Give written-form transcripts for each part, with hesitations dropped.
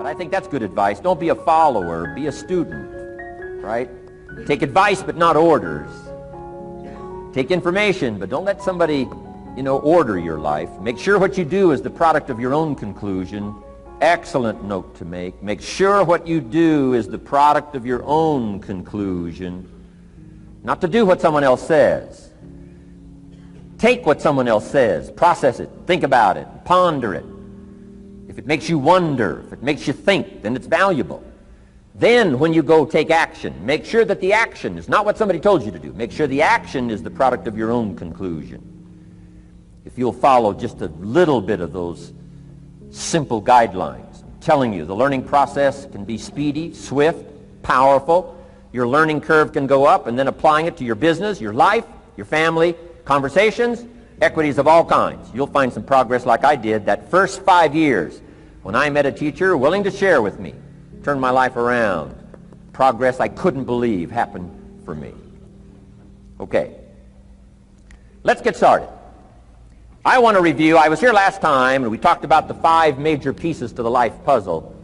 But I think that's good advice. Don't be a follower, be a student, right? Take advice but not orders. Take information, but don't let somebody, order your life. Make sure what you do is the product of your own conclusion. Excellent note to make. Make sure what you do is the product of your own conclusion. Not to do what someone else says. Take what someone else says, process it, think about it, ponder it. If it makes you wonder, if it makes you think, then it's valuable. Then when you go take action, make sure that the action is not what somebody told you to do. Make sure the action is the product of your own conclusion. If you'll follow just a little bit of those simple guidelines, I'm telling you, the learning process can be speedy, swift, powerful. Your learning curve can go up, and then applying it to your business, your life, your family, conversations, equities of all kinds. You'll find some progress like I did that first 5 years when I met a teacher willing to share with me. Turned my life around. Progress I couldn't believe happened for me. Okay. Let's get started. I want to review, I was here last time and we talked about the 5 major pieces to the life puzzle.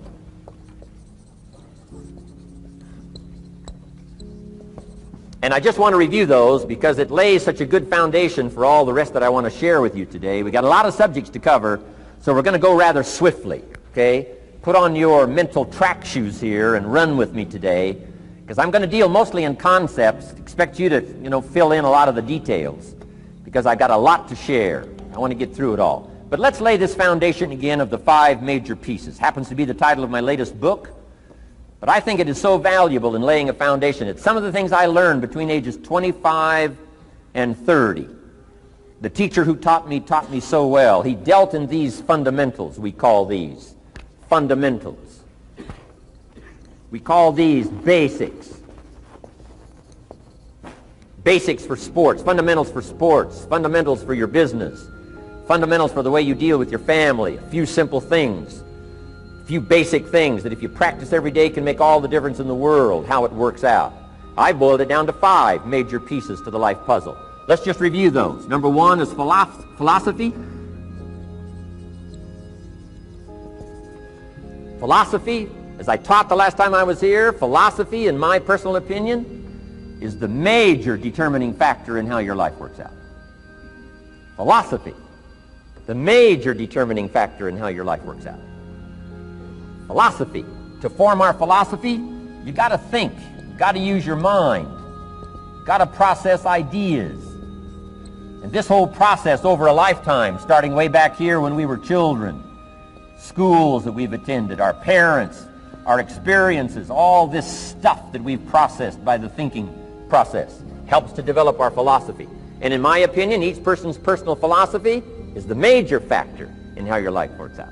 And I just want to review those because it lays such a good foundation for all the rest that I want to share with you today. We got a lot of subjects to cover, so we're going to go rather swiftly, okay? Put on your mental track shoes here and run with me today, because I'm going to deal mostly in concepts. Expect you to, fill in a lot of the details, because I've got a lot to share. I want to get through it all. But let's lay this foundation again of the 5 major pieces. Happens to be the title of my latest book. But I think it is so valuable in laying a foundation. It's some of the things I learned between ages 25 and 30. The teacher who taught me so well. He dealt in these fundamentals, we call these. Fundamentals. We call these basics. Basics for sports, fundamentals for sports, fundamentals for your business, fundamentals for the way you deal with your family, a few simple things. Few basic things that if you practice every day can make all the difference in the world, how it works out. I boiled it down to 5 major pieces to the life puzzle. Let's just review those. Number 1 is philosophy. Philosophy, as I taught the last time I was here, philosophy, in my personal opinion, is the major determining factor in how your life works out. Philosophy, the major determining factor in how your life works out. Philosophy. To form our philosophy, you got to think. You got to use your mind. You got to process ideas. And this whole process over a lifetime, starting way back here when we were children, schools that we've attended, our parents, our experiences, all this stuff that we've processed by the thinking process helps to develop our philosophy. And in my opinion, each person's personal philosophy is the major factor in how your life works out.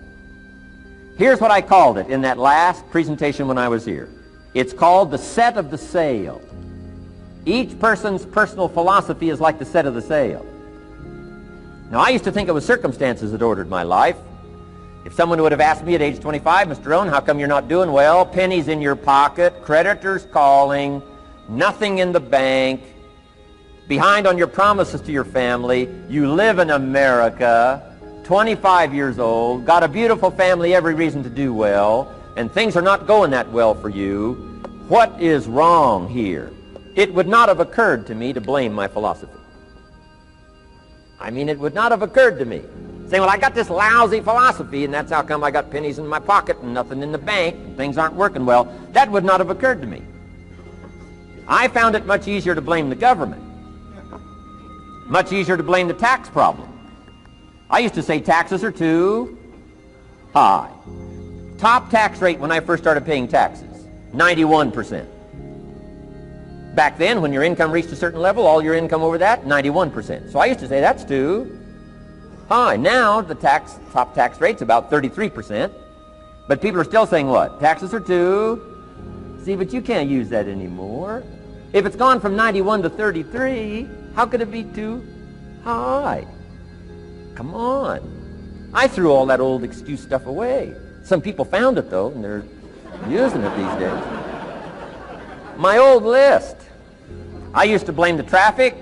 Here's what I called it in that last presentation when I was here. It's called the set of the sail. Each person's personal philosophy is like the set of the sail. Now, I used to think it was circumstances that ordered my life. If someone would have asked me at age 25, Mr. Rohn, how come you're not doing well? Pennies in your pocket, creditors calling, nothing in the bank, behind on your promises to your family, you live in America, 25 years old, got a beautiful family, every reason to do well, and things are not going that well for you. What is wrong here? It would not have occurred to me to blame my philosophy. I mean, it would not have occurred to me. Saying, well, I got this lousy philosophy, and that's how come I got pennies in my pocket and nothing in the bank, and things aren't working well. That would not have occurred to me. I found it much easier to blame the government. Much easier to blame the tax problem. I used to say taxes are too high. Top tax rate when I first started paying taxes, 91%. Back then, when your income reached a certain level, all your income over that, 91%. So I used to say that's too high. Now the top tax rate's about 33%. But people are still saying what? Taxes are too. See, but you can't use that anymore. If it's gone from 91 to 33, how could it be too high? Come on. I threw all that old excuse stuff away. Some people found it, though, and they're using it these days. My old list. I used to blame the traffic,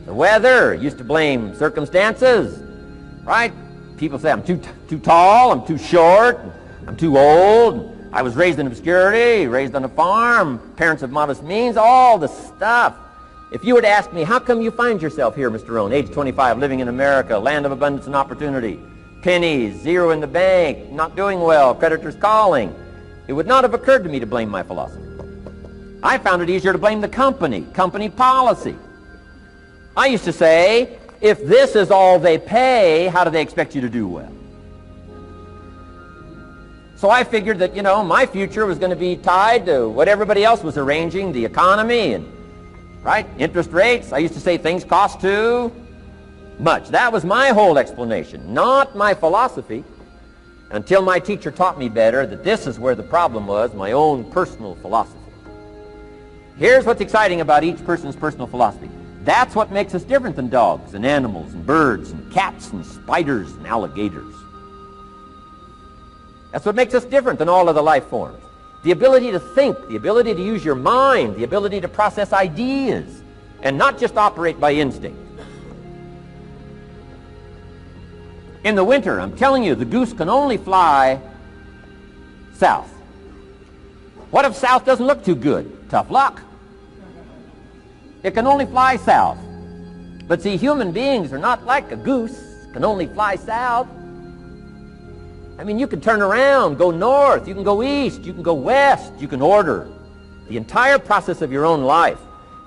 the weather, used to blame circumstances, right? People say I'm too tall, I'm too short, I'm too old, I was raised in obscurity, raised on a farm, parents of modest means, all the stuff. If you were to ask me, how come you find yourself here, Mr. Rohn, age 25, living in America, land of abundance and opportunity, pennies, zero in the bank, not doing well, creditors calling, it would not have occurred to me to blame my philosophy. I found it easier to blame the company policy. I used to say, if this is all they pay, how do they expect you to do well? So I figured that, my future was going to be tied to what everybody else was arranging, the economy and, right, interest rates. I used to say things cost too much. That was my whole explanation, not my philosophy, until my teacher taught me better that this is where the problem was, my own personal philosophy. Here's what's exciting about each person's personal philosophy. That's what makes us different than dogs and animals and birds and cats and spiders and alligators. That's what makes us different than all other life forms. The ability to think, the ability to use your mind, the ability to process ideas, and not just operate by instinct. In the winter, I'm telling you, the goose can only fly south. What if south doesn't look too good? Tough luck. It can only fly south. But see, human beings are not like a goose, can only fly south. I mean, you can turn around, go north, you can go east, you can go west, you can order the entire process of your own life.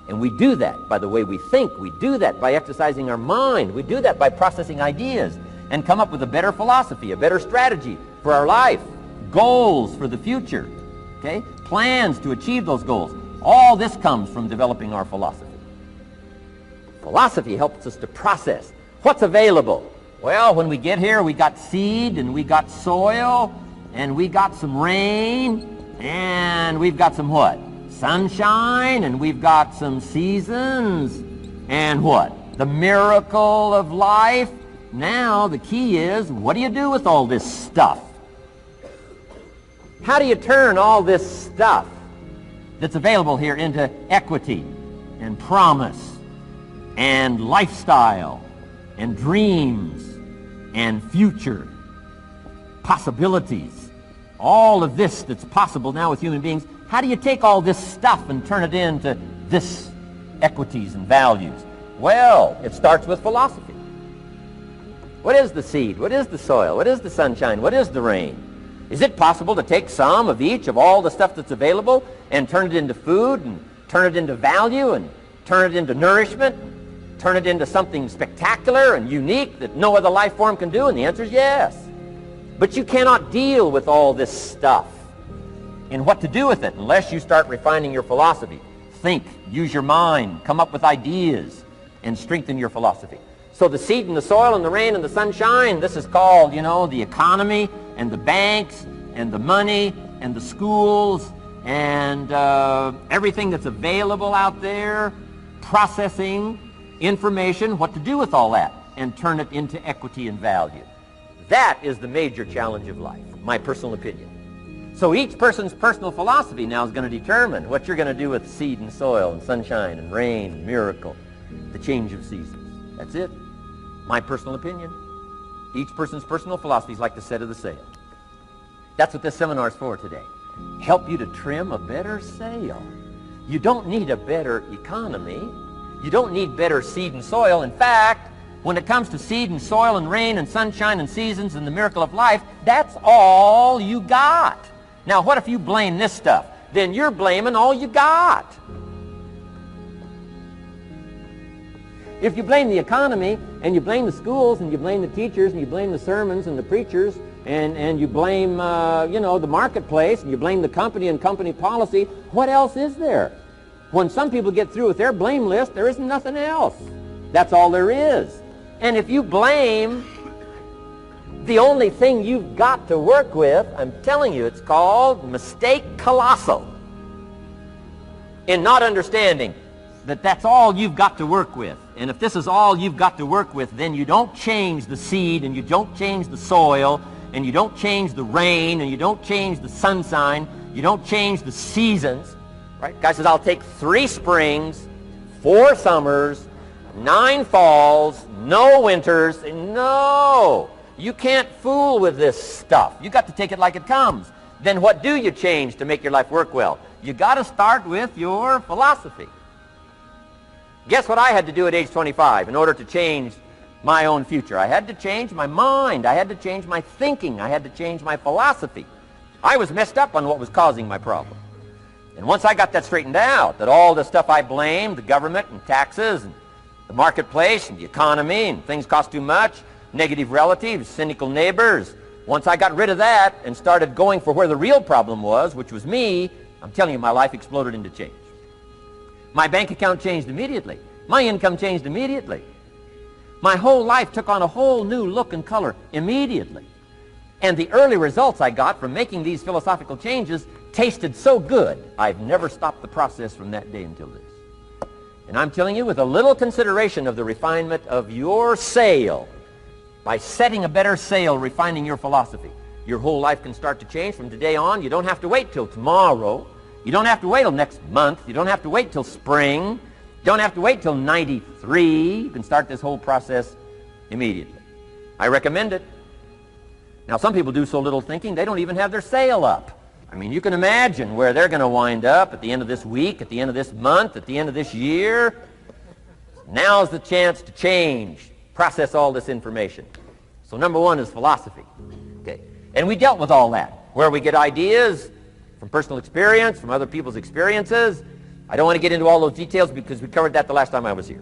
And we do that by the way we think. We do that by exercising our mind. We do that by processing ideas and come up with a better philosophy, a better strategy for our life, goals for the future, okay? Plans to achieve those goals. All this comes from developing our philosophy. Philosophy helps us to process what's available. Well, when we get here, we got seed, and we got soil, and we got some rain, and we've got some what? Sunshine, and we've got some seasons, and what? The miracle of life. Now, the key is, what do you do with all this stuff? How do you turn all this stuff that's available here into equity and promise and lifestyle and dreams and future possibilities? All of this that's possible now with human beings, how do you take all this stuff and turn it into this equities and values? Well, it starts with philosophy. What is the seed? What is the soil? What is the sunshine? What is the rain? Is it possible to take some of each of all the stuff that's available and turn it into food and turn it into value and turn it into nourishment, turn it into something spectacular and unique that no other life form can do? And the answer is yes. But you cannot deal with all this stuff and what to do with it unless you start refining your philosophy. Think, use your mind, come up with ideas, and strengthen your philosophy. So the seed and the soil and the rain and the sunshine, this is called, the economy and the banks and the money and the schools and everything that's available out there, processing information, what to do with all that, and turn it into equity and value. That is the major challenge of life, my personal opinion. So each person's personal philosophy now is going to determine what you're going to do with seed and soil and sunshine and rain and miracle, the change of seasons. That's it. My personal opinion. Each person's personal philosophy is like the set of the sail. That's what this seminar is for today. Help you to trim a better sail. You don't need a better economy. You don't need better seed and soil. In fact, when it comes to seed and soil and rain and sunshine and seasons and the miracle of life, that's all you got. Now, what if you blame this stuff? Then you're blaming all you got. If you blame the economy, and you blame the schools, and you blame the teachers, and you blame the sermons and the preachers, and you blame, the marketplace, and you blame the company and company policy, what else is there? When some people get through with their blame list, there isn't nothing else. That's all there is. And if you blame the only thing you've got to work with, I'm telling you, it's called mistake colossal in not understanding that that's all you've got to work with. And if this is all you've got to work with, then you don't change the seed, and you don't change the soil, and you don't change the rain, and you don't change the sunshine, you don't change the seasons. Right? Guy says, I'll take 3 springs, 4 summers, 9 falls, no winters. No! You can't fool with this stuff. You got to take it like it comes. then what do you change to make your life work well? You got to start with your philosophy. Guess what I had to do at age 25 in order to change my own future? I had to change my mind. I had to change my thinking. I had to change my philosophy. I was messed up on what was causing my problem. And once I got that straightened out, that all the stuff I blamed, the government and taxes and the marketplace and the economy and things cost too much, negative relatives, cynical neighbors, once I got rid of that and started going for where the real problem was, which was me, I'm telling you, my life exploded into change. My bank account changed immediately. My income changed immediately. My whole life took on a whole new look and color immediately. And the early results I got from making these philosophical changes tasted so good, I've never stopped the process from that day until this. And I'm telling you, with a little consideration of the refinement of your sail, by setting a better sail, refining your philosophy, your whole life can start to change from today on. You don't have to wait till tomorrow. You don't have to wait till next month. You don't have to wait till spring. You don't have to wait till 93. You can start this whole process immediately. I recommend it. Now, some people do so little thinking, they don't even have their sail up. I mean, you can imagine where they're going to wind up at the end of this week, at the end of this month, at the end of this year. Now's the chance to change, process all this information. So number one is philosophy. Okay. And we dealt with all that, where we get ideas from personal experience, from other people's experiences. I don't want to get into all those details because we covered that the last time I was here.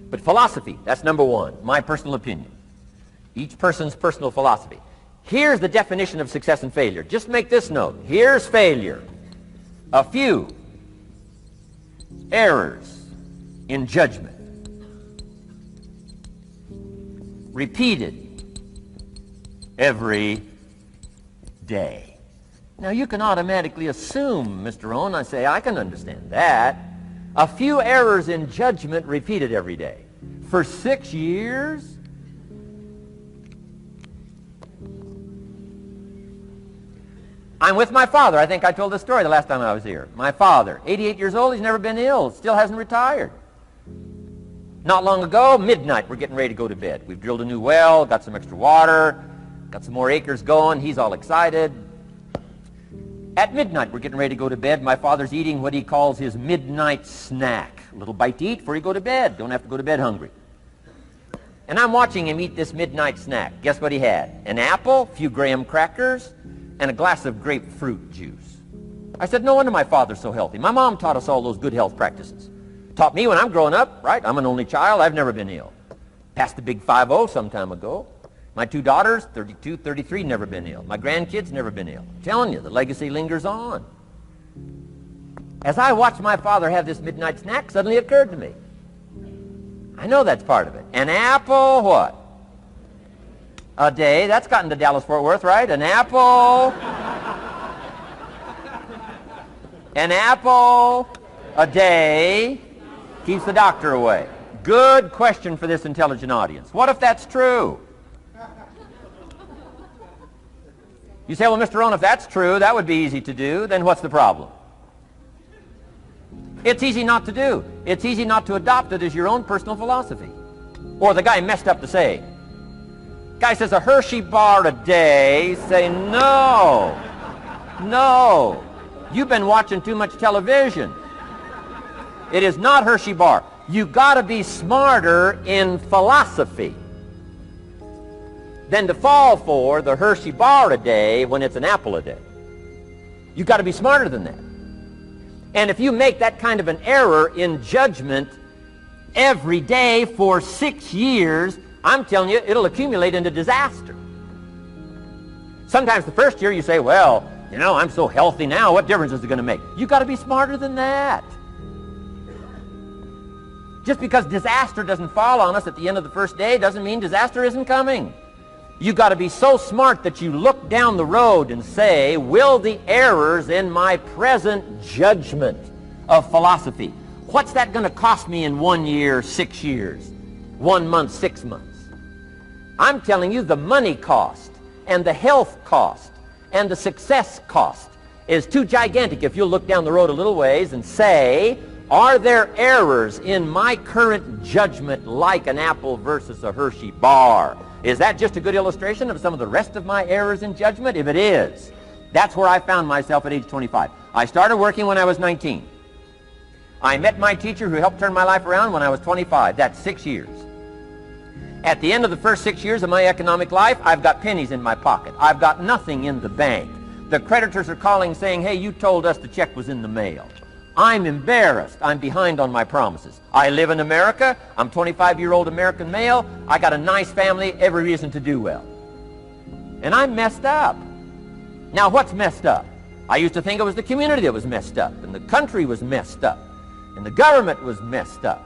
But philosophy, that's number one, my personal opinion. Each person's personal philosophy. Here's the definition of success and failure. Just make this note. Here's failure. A few errors in judgment, repeated every day. Now, you can automatically assume, Mr. Rohn, I say, I can understand that. A few errors in judgment repeated every day. For 6 years? I'm with my father. I think I told this story the last time I was here. My father, 88 years old, he's never been ill, still hasn't retired. Not long ago, midnight, we're getting ready to go to bed. We've drilled a new well, got some extra water, got some more acres going. He's all excited. At midnight, we're getting ready to go to bed. My father's eating what he calls his midnight snack. A little bite to eat before you go to bed. Don't have to go to bed hungry. And I'm watching him eat this midnight snack. Guess what he had? An apple, a few graham crackers, and a glass of grapefruit juice. I said, no wonder my father's so healthy. My mom taught us all those good health practices. Taught me when I'm growing up, right? I'm an only child. I've never been ill. Passed the big 5-0 some time ago. My 2 daughters, 32, 33, never been ill. My grandkids, never been ill. I'm telling you, the legacy lingers on. As I watched my father have this midnight snack, suddenly it occurred to me. I know that's part of it. An apple, what? A day. That's gotten to Dallas-Fort Worth, right? An apple. An apple a day keeps the doctor away. Good question for this intelligent audience. What if that's true? You say, well, Mr. Rohn, if that's true, that would be easy to do. Then what's the problem? It's easy not to do. It's easy not to adopt it as your own personal philosophy. Or the guy messed up the saying. Guy says a Hershey bar a day. Say, no. No. You've been watching too much television. It is not Hershey bar. You got to be smarter in philosophy than to fall for the Hershey bar a day when it's an apple a day. You've got to be smarter than that. And if you make that kind of an error in judgment every day for 6 years, I'm telling you, it'll accumulate into disaster. Sometimes the first year you say, well, you know, I'm so healthy now, what difference is it going to make? You've got to be smarter than that. Just because disaster doesn't fall on us at the end of the first day doesn't mean disaster isn't coming. You've got to be so smart that you look down the road and say, will the errors in my present judgment of philosophy, what's that going to cost me in 1 year, 6 years, 1 month, 6 months? I'm telling you, the money cost and the health cost and the success cost is too gigantic if you'll look down the road a little ways and say, are there errors in my current judgment like an apple versus a Hershey bar? Is that just a good illustration of some of the rest of my errors in judgment? If it is, That's where I found myself at age 25. I started working when I was 19. I met my teacher who helped turn my life around when I was 25. That's 6 years. At the end of the first 6 years of my economic life, I've got pennies in my pocket. I've got nothing in the bank. The creditors are calling saying, hey, you told us the check was in the mail. I'm embarrassed. I'm behind on my promises. I live in America. I'm 25-year-old American male. I got a nice family, every reason to do well. And I'm messed up. Now, what's messed up? I used to think it was the community that was messed up, and the country was messed up, and the government was messed up.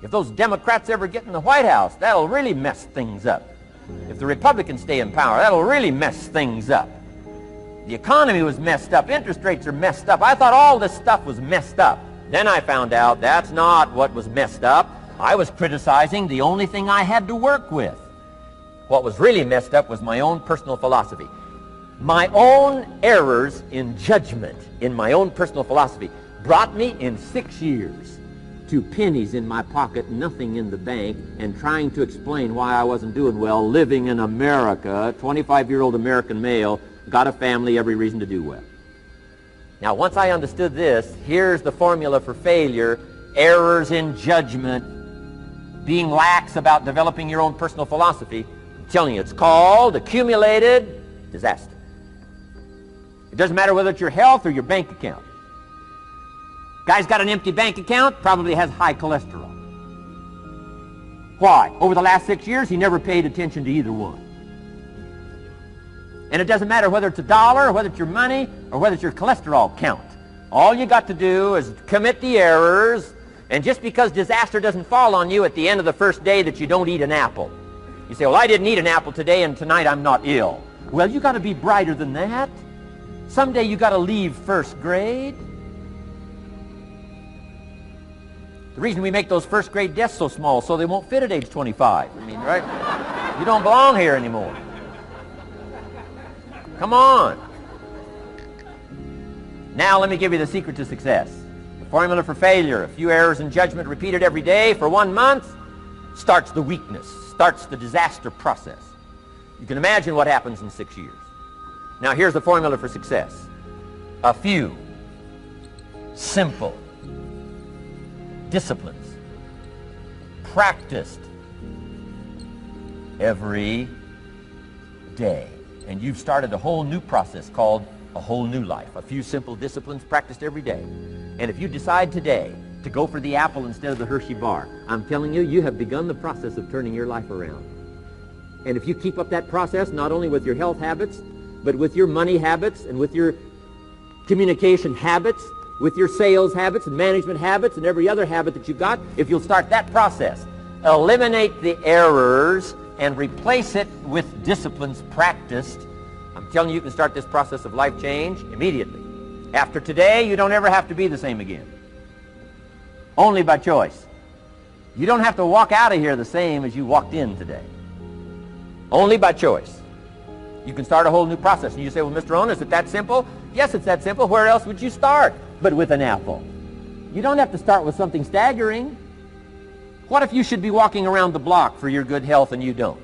If those Democrats ever get in the White House, that'll really mess things up. If the Republicans stay in power, that'll really mess things up. The economy was messed up. Interest rates are messed up. I thought all this stuff was messed up. Then I found out that's not what was messed up. I was criticizing the only thing I had to work with. What was really messed up was my own personal philosophy. My own errors in judgment in my own personal philosophy brought me in 6 years to pennies in my pocket, nothing in the bank, and trying to explain why I wasn't doing well living in America, 25-year-old American male, got a family, every reason to do well. Now, once I understood this, here's the formula for failure: errors in judgment, being lax about developing your own personal philosophy. I'm telling you, it's called accumulated disaster. It doesn't matter whether it's your health or your bank account. Guy's got an empty bank account, probably has high cholesterol. Why? Over the last 6 years, he never paid attention to either one. And it doesn't matter whether it's a dollar, or whether it's your money, or whether it's your cholesterol count. All you got to do is commit the errors, and just because disaster doesn't fall on you at the end of the first day that you don't eat an apple. You say, well, I didn't eat an apple today, and tonight I'm not ill. Well, you got to be brighter than that. Someday you got to leave first grade. The reason we make those first grade desks so small so they won't fit at age 25. I mean, right? You don't belong here anymore. Come on. Now let me give you the secret to success. The formula for failure: a few errors in judgment repeated every day for 1 month starts the weakness, starts the disaster process. You can imagine what happens in 6 years. Now here's the formula for success: a few simple disciplines practiced every day. And you've started a whole new process called a whole new life. A few simple disciplines practiced every day. And if you decide today to go for the apple instead of the Hershey bar, I'm telling you, you have begun the process of turning your life around. And if you keep up that process, not only with your health habits, but with your money habits and with your communication habits, with your sales habits and management habits and every other habit that you've got, if you'll start that process, eliminate the errors and replace it with disciplines practiced, I'm telling you, you can start this process of life change immediately. After today, you don't ever have to be the same again. Only by choice. You don't have to walk out of here the same as you walked in today. Only by choice. You can start a whole new process. And you say, well, Mr. Rohn, is it that simple? Yes, it's that simple. Where else would you start but with an apple? You don't have to start with something staggering. What if you should be walking around the block for your good health and you don't?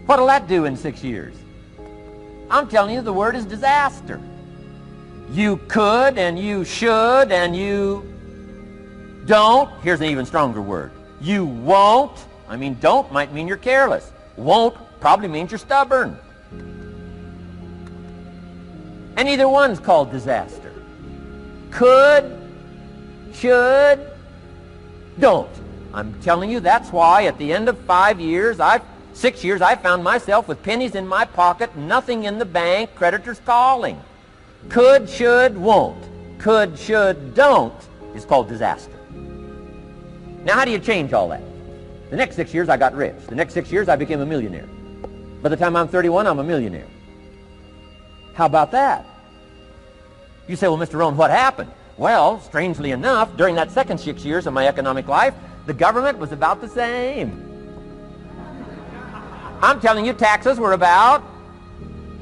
What'll that do in 6 years? I'm telling you, the word is disaster. You could and you should and you don't. Here's an even stronger word. You won't. I mean, don't might mean you're careless. Won't probably means you're stubborn. And either one's called disaster. Could, should, don't. I'm telling you, that's why at the end of 6 years, I found myself with pennies in my pocket, nothing in the bank, creditors calling. Could, should, won't. Could, should, don't is called disaster. Now, how do you change all that? The next 6 years, I got rich. The next 6 years, I became a millionaire. By the time I'm 31, I'm a millionaire. How about that? You say, well, Mr. Rohn, what happened? Well, strangely enough, during that second 6 years of my economic life, the government was about the same. I'm telling you, taxes were about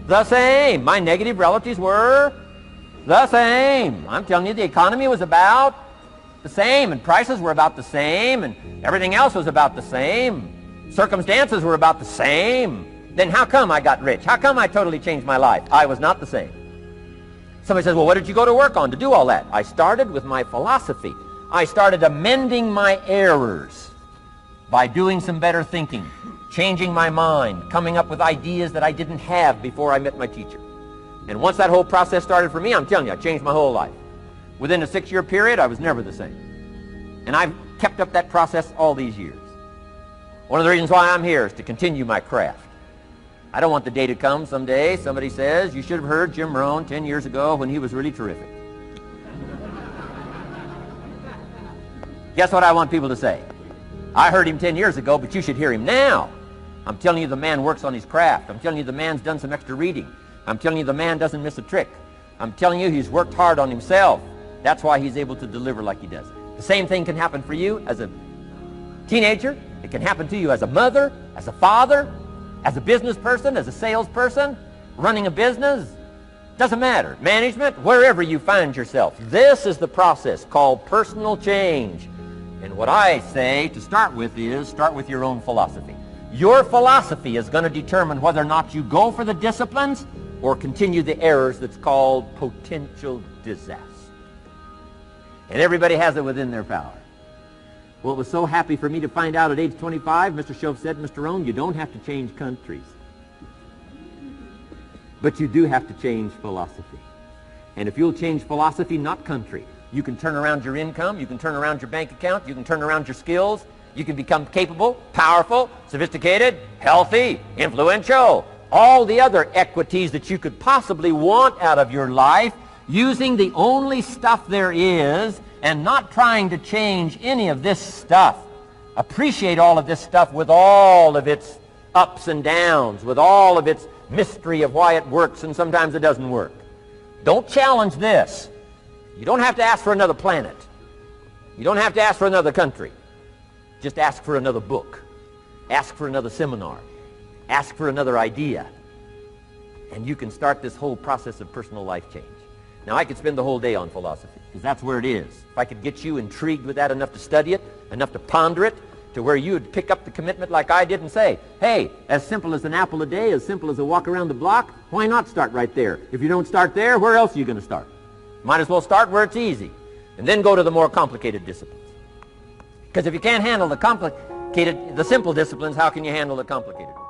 the same. My negative relatives were the same. I'm telling you, the economy was about the same, and prices were about the same, and everything else was about the same. Circumstances were about the same. then how come I got rich? How come I totally changed my life? I was not the same. Somebody says, well, what did you go to work on to do all that? I started with my philosophy. I started amending my errors by doing some better thinking, changing my mind, coming up with ideas that I didn't have before I met my teacher. And once that whole process started for me, I'm telling you, I changed my whole life. Within a 6-year period, I was never the same. And I've kept up that process all these years. One of the reasons why I'm here is to continue my craft. I don't want the day to come someday somebody says, you should have heard Jim Rohn 10 years ago when he was really terrific. Guess what I want people to say? I heard him 10 years ago, but you should hear him now. I'm telling you the man works on his craft. I'm telling you the man's done some extra reading. I'm telling you the man doesn't miss a trick. I'm telling you he's worked hard on himself. That's why he's able to deliver like he does. The same thing can happen for you as a teenager. It can happen to you as a mother, as a father, as a business person, as a salesperson, running a business. Doesn't matter. Management, wherever you find yourself. This is the process called personal change. And what I say to start with is start with your own philosophy. Your philosophy is going to determine whether or not you go for the disciplines or continue the errors that's called potential disaster. And everybody has it within their power. Well, it was so happy for me to find out at age 25, Mr. Shove said, Mr. Rohn, you don't have to change countries. But you do have to change philosophy. And if you'll change philosophy, not country, you can turn around your income, you can turn around your bank account, you can turn around your skills, you can become capable, powerful, sophisticated, healthy, influential, all the other equities that you could possibly want out of your life, using the only stuff there is and not trying to change any of this stuff. Appreciate all of this stuff with all of its ups and downs, with all of its mystery of why it works and sometimes it doesn't work. Don't challenge this. You don't have to ask for another planet. You don't have to ask for another country. Just ask for another book. Ask for another seminar. Ask for another idea. And you can start this whole process of personal life change. Now, I could spend the whole day on philosophy, because that's where it is. If I could get you intrigued with that enough to study it, enough to ponder it, to where you would pick up the commitment like I did and say, hey, as simple as an apple a day, as simple as a walk around the block, why not start right there? If you don't start there, where else are you going to start? Might as well start where it's easy, and then go to the more complicated disciplines. Because if you can't handle the simple disciplines, how can you handle the complicated ones?